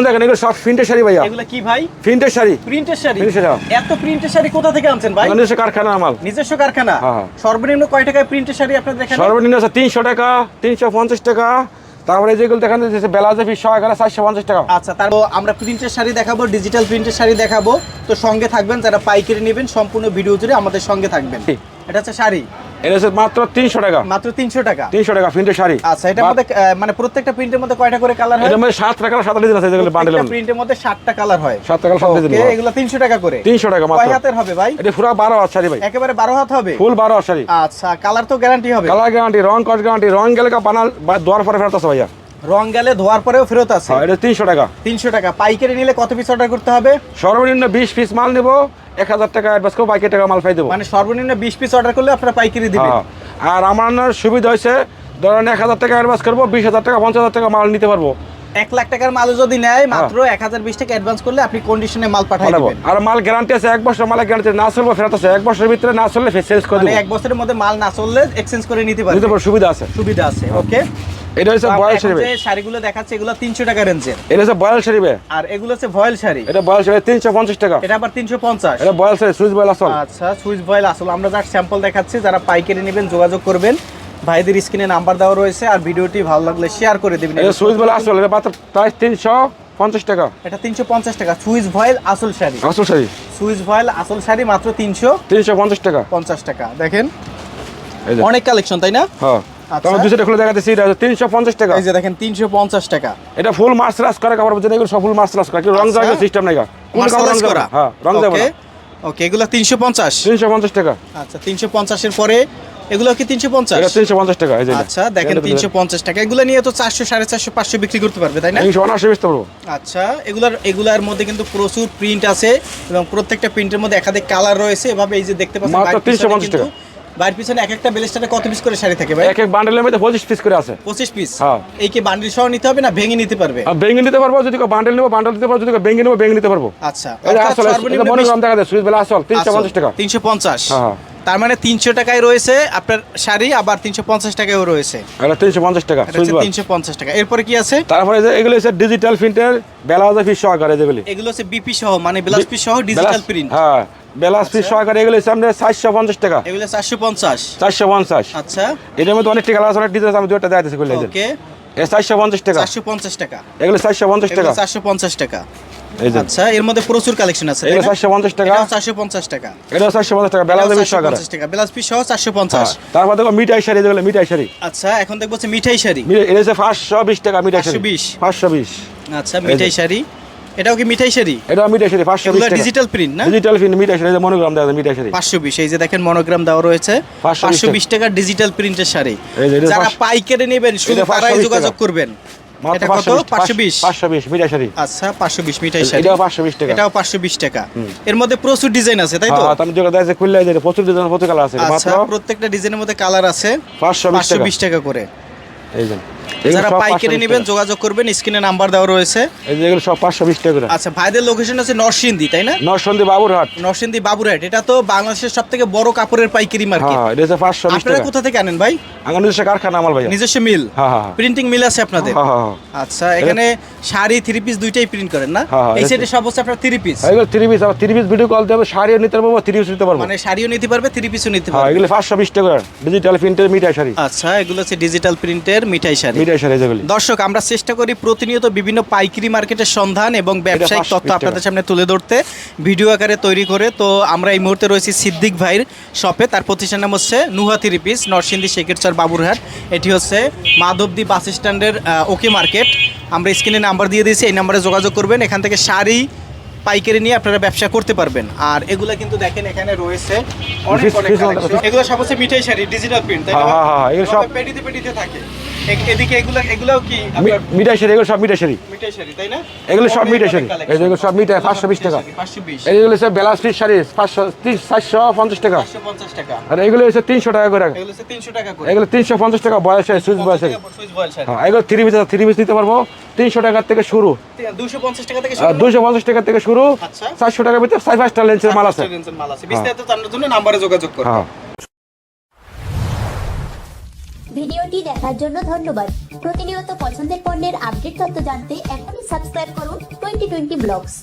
দেখেন এগুলো সব প্রিন্টের শাড়ি ভাইয়া। এগুলো কি ভাই? প্রিন্টের শাড়ি। প্রিন্টের শাড়ি। প্রিন্টের শাড়ি। এত প্রিন্টের শাড়ি কোথা থেকে আনছেন ভাই? নিজস্ব কারখানা মাল। নিজস্ব কারখানা। হ্যাঁ। সর্বনিম্ন কয় টাকায় প্রিন্টের শাড়ি আপনাদের এখানে? সর্বনিম্ন আছে 300 টাকা, 350 টাকা। তারপরে যেগুলো দেখেন যে ব্লাউজের পিস সহ এখানে 450 টাকা। আচ্ছা, তারপর আমরা প্রিন্টের শাড়ি দেখাবো, ডিজিটাল প্রিন্টের শাড়ি দেখাবো। তো সঙ্গে থাকবেন, যারা পাইকারি নেবেন সম্পূর্ণ ভিডিও জুড়ে আমাদের সঙ্গে থাকবেন। এটা হচ্ছে শাড়ি। এটা হচ্ছে মাত্র 300 টাকা। মাত্র 300 টাকা। 300 টাকা প্রিন্টের শাড়ি। আচ্ছা, এটার মধ্যে মানে প্রত্যেকটা প্রিন্টের মধ্যে কয়টা করে কালার হয়? এর মধ্যে 7 টাকা 7 ডিজাইন আছে যেগুলো বান্ডেল। প্রত্যেকটা প্রিন্টের মধ্যে 7টা কালার হয়। 7 টাকা 7 ডিজাইন। ওকে, এগুলো 300 টাকা করে। 300 টাকা মাত্র। কয় হাতের হবে ভাই? এটা পুরো 12 হাত শাড়ি ভাই। একেবারে 12 হাত হবে? ফুল 12 হাত শাড়ি। আচ্ছা, কালার তো গ্যারান্টি হবে? কালার গ্যারান্টি, রং কস গ্যারান্টি। রং গেলে বানাল বা দোয়ার পরে ফেরত আছে ভাইয়া। রং গেলে ধোয়ার পরেও ফেরত আছে? হ্যাঁ, এটা 300 টাকা। 300 টাকা। পাইকারি নিলে কত পিস অর্ডার করতে হবে? সর্বনিম্ন 20 পিস মাল নেব, 1000 টাকা অ্যাডভান্স করে পাইকারি টাকা মাল পাই দেবো। মানে সর্বনিম্ন 20 পিস অর্ডার করলে আপনারা পাইকারি দিবেন? হ্যাঁ। আর আমার সুবিধা হয়েছে, ধরেন 1000 টাকা অ্যাডভান্স করবো, 20,000 টাকা 50,000 টাকা মাল নিতে পারবো। 1 লাখ টাকার মাল যদি নেয় মাত্র 1020 টাকা অ্যাডভান্স করলে আপনি কন্ডিশনে মাল পাঠিয়ে দিবেন। আর মাল গ্যারান্টি আছে, 1 বছর মালের গ্যারান্টি। না চলবে ফেরত আছে, 1 বছরের ভিতরে না চললে চেঞ্জ করে মানে দেবো। 1 বছরের মধ্যে মাল না চললে এক্সচেঞ্জ করে নিতে পারবেন। নিতে পারবো, সুবিধা আছে। সুবিধা আছে। ওকে, এটা হচ্ছে বয়েল শাড়ি ভাই। যে শাড়িগুলো দেখাচ্ছে এগুলো 300 টাকা রেঞ্জের। এটা হচ্ছে বয়েল শাড়ি ভাই। আর এগুলো হচ্ছে ভয়েল শাড়ি। এটা বয়েল শাড়ি 350 টাকা। এটা আবার 350। এটা বয়েল শাড়ি, সুইচ বয়েল আসল। আচ্ছা, সুইচ ভয়েল আসল। আমরা যার স্যাম্পল দেখাচ্ছি, যারা পাইকারি নেবেন যোগাযোগ করবেন। ভাইদের স্ক্রিনে নাম্বার দেওয়া রয়েছে। আর ভিডিওটি ভালো লাগলে শেয়ার করে দিবেন। এটা সুইচ বয়েল আসল। এটা মাত্র প্রাইস 350 টাকা। এটা 350 টাকা। সুইচ ভয়েল আসল শাড়ি। আসল শাড়ি। সুইচ ভয়েল আসল শাড়ি মাত্র 350 টাকা। 50 টাকা। দেখেন এই যে অনেক কালেকশন, তাই না? হ্যাঁ। আচ্ছা। তারপর দুশোটা খুলে দেখাতেছি, এটা হচ্ছে 350 টাকা। এই যে দেখেন 350 টাকা। এটা ফুল মার্সেলাস করা কাপড়, যেটা এগুলো সব ফুল মার্সেলাস করা। কি রং আচ্ছা। যাবে সিস্টেম নাই। কোন কাপড় রং মার্সেলাইজ যাবে? করা? হ্যাঁ, রং যাবে না। ওকে, এগুলো 350। 350 টাকা। আচ্ছা, 350 এর পরে এগুলো কি 350? এটা 350 টাকা। এই যে আচ্ছা, দেখেন 350 টাকা। এগুলো নিয়ে তো 400, 450, 500 বিক্রি করতে পারবে, তাই না? 380 বেচতে পারবো। আচ্ছা, এগুলার মধ্যে কিন্তু প্রচুর প্রিন্ট আছে এবং প্রত্যেকটা প্রিন্টের মধ্যে একাধিক কালার রয়েছে। এভাবে এই যে দেখতে পাচ্ছেন মাত্র 350 টাকা। বাইরের পিছনে এক একটা বেলেস্টারে কত পিস করে শাড়ি থাকে ভাই? এক এক বান্ডেলের মধ্যে 25 পিস করে আছে। 25 পিস? হ্যাঁ। এই কি বান্ডেল সহ নিতে হবে না ভেঙে নিতে পারবে? আর ভেঙে নিতে পারবো, যদি বান্ডেল নেবো বান্ডেল নিতে পারবো, যদি ভেঙে নেবো ভেঙে নিতে পারবো। আচ্ছা, এটা আসল, এটা মনোগ্রাম দেখা যায়, সুইচ বেলা আসল 350 টাকা। 350। হ্যাঁ। তার মানে 300 টাকায় রয়েছে আপনার শাড়ি, আবার 350 টাকায়ও রয়েছে। এটা 350 টাকা এটা সুইচ হচ্ছে বেলা। 350 টাকা। এরপরে কি আছে? তারপরে যে এগুলো হচ্ছে ডিজিটাল প্রিন্টের ব্লাউজের পিস সহকারে যেগুলি। এগুলো হচ্ছে বিপি সহ, মানে ব্লাউজ পিস সহ ডিজিটাল প্রিন্ট। হ্যাঁ, ব্লাউজ পিস সহকারে এগুলো হচ্ছে আমাদের 450 টাকা। এগুলো 450। 450। আচ্ছা, এটার মধ্যে অনেক কালার আছে, অনেক ডিজাইন আছে, আমি দুটো দেখাইতেছি কইলে। ওকে, এটা 450 টাকা। 450 টাকা। এগুলো 450 টাকা। 450 টাকা। এই যে আচ্ছা, এর মধ্যে প্রচুর কালেকশন আছে। এগুলো 450 টাকা। 450 টাকা। এটা 450 টাকা ব্লাউজের পিস সহকারে। 450 টাকা। ব্লাউজ পিস সহ 450। তারপর দেখো মিঠাই শাড়ি, যেগুলো মিঠাই শাড়ি। আচ্ছা, এখন দেখবো হচ্ছে মিঠাই শাড়ি। এটা হচ্ছে 520 টাকা মিঠাই শাড়ি। 520। 520। আচ্ছা, মিঠাই শাড়ি। এটাও কি মিঠাই শাড়ি? এটা মিঠাই শাড়ি 520 টাকা। ডিজিটাল প্রিন্ট না? ডিজিটাল প্রিন্ট মিঠাই শাড়ি, মনোগ্রাম দেওয়া আছে মিঠাই শাড়ি। 520। এই যে দেখেন মনোগ্রাম দেওয়া রয়েছে। 520 টাকা ডিজিটাল প্রিন্টের শাড়ি। যারা পাইকারি নেবেন শুধু তারাই যোগাযোগ করবেন। এটা কত? 520। 520 মিঠাই শাড়ি। আচ্ছা, 520 মিঠাই শাড়ি। এটাও 520 টাকা। এটাও 520 টাকা। এর মধ্যে প্রচুর ডিজাইন আছে, তাই তো? হ্যাঁ, তুমি যেটা দেখো খুললে এই যে প্রচুর ডিজাইন, প্রচুর কালার আছে। আচ্ছা, মাত্র প্রত্যেকটা ডিজাইনের মধ্যে কালার আছে। 520 টাকা করে। এই যে যারা পাইকারি নেবেন যোগাযোগ করবেন, স্ক্রিনে নাম্বার দেওয়া রয়েছে। এই যে এগুলো সব 520 টাকা করে। আচ্ছা, ভাইদের লোকেশন হচ্ছে নরসিংদী, তাই না? নরসিংদী বাবুরহাট। নরসিংদী বাবুরহাট। এটা তো বাংলাদেশের সবথেকে বড় কাপড়ের পাইকারি মার্কেট। হ্যাঁ, এটা হচ্ছে 520 আপনারা টাকা। কোথা থেকে আনেন ভাই? আমার নিজস্ব কারখানা আমার ভাই। নিজস্ব মিল? হ্যাঁ হ্যাঁ। প্রিন্টিং মিল আছে আপনাদের? হ্যাঁ হ্যাঁ। আচ্ছা, এখানে শাড়ি, 3 পিস দুইটাই প্রিন্ট করেন না? হ্যাঁ, এই সাইডে সব হচ্ছে আপনার 3 পিস। এগুলো 3 পিস, আবার 3 পিস ভিডিও কল দেবে, শাড়িও নিতে পারবো, 3 পিস নিতে পারবো। মানে শাড়িও নিতে পারবে, 3 পিসও নিতে হ্যাঁ, পারবে। এগুলো 520 টাকা ডিজিটাল প্রিন্টের মিঠাই শাড়ি। আচ্ছা, এগুলো হচ্ছে ডিজিটাল প্রিন্টের মিঠাই শাড়ি। মিঠাই শাড়ি যেগুলি। দর্শক, আমরা চেষ্টা করি প্রতিনিয়ত বিভিন্ন পাইকারি মার্কেটের সন্ধান এবং ব্যবসায়িক তথ্য আপনাদের সামনে তুলে ধরতে, ভিডিও আকারে তৈরি করে। তো আমরা এই মুহূর্তে রয়েছি সিদ্দিক ভাইয়ের শপে। তার প্রতিষ্ঠান নাম হচ্ছে নুহা 3 পিস, নরসিংদী শেখেরচর বাবুরহাট। এটি হচ্ছে মাধবদী বাস স্ট্যান্ডের ওকে মার্কেট। আমরা স্ক্রিনে নাম্বার দিয়ে দিয়েছি, এই নাম্বারে যোগাযোগ করবেন। এখান থেকে শাড়ি পাইকারি নিয়ে আপনারা ব্যবসা করতে পারবেন। আর এগুলা কিন্তু দেখেন এখানে রয়েছে অনেক কালেকশন। এগুলো সব হচ্ছে মিঠাই শাড়ি, ডিজিটাল প্রিন্ট, তাই না? হ্যাঁ হ্যাঁ, এগুলো সব পেটিতে থাকে। এদিকে এগুলাও কি মিঠাই শাড়ি, এগুলো সব মিঠাই শাড়ি। মিঠাই শাড়ি, তাই না? এগুলো সব মিঠাই শাড়ি। এই যেগুলো সব মিঠাই 520 টাকা। 520। এইগুলো হচ্ছে ব্লাউজ পিস শাড়ি 450 টাকা। 550 টাকা। আর এগুলো হচ্ছে 300 টাকা করে। এগুলো হচ্ছে 300 টাকা করে। এগুলো 350 টাকা বয়স শাড়ি, সুইচ বয়স শাড়ি। Switch boil sari. হ্যাঁ, এগুলো 3 পিস নিতে পারবো 300 টাকা থেকে শুরু। 250 টাকা থেকে আর 250 টাকা থেকে শুরু। আচ্ছা। 400 টাকার ভিতরে 5টা লেন্সের মাল আছে। বিস্তারিত জানার জন্য নম্বরে যোগাযোগ করুন। হ্যাঁ। ভিডিওটি দেখার জন্য ধন্যবাদ। প্রতিনিয়ত পছন্দের পণ্যের আপডেট তথ্য জানতে এখনই সাবস্ক্রাইব করুন 2020 ব্লগস।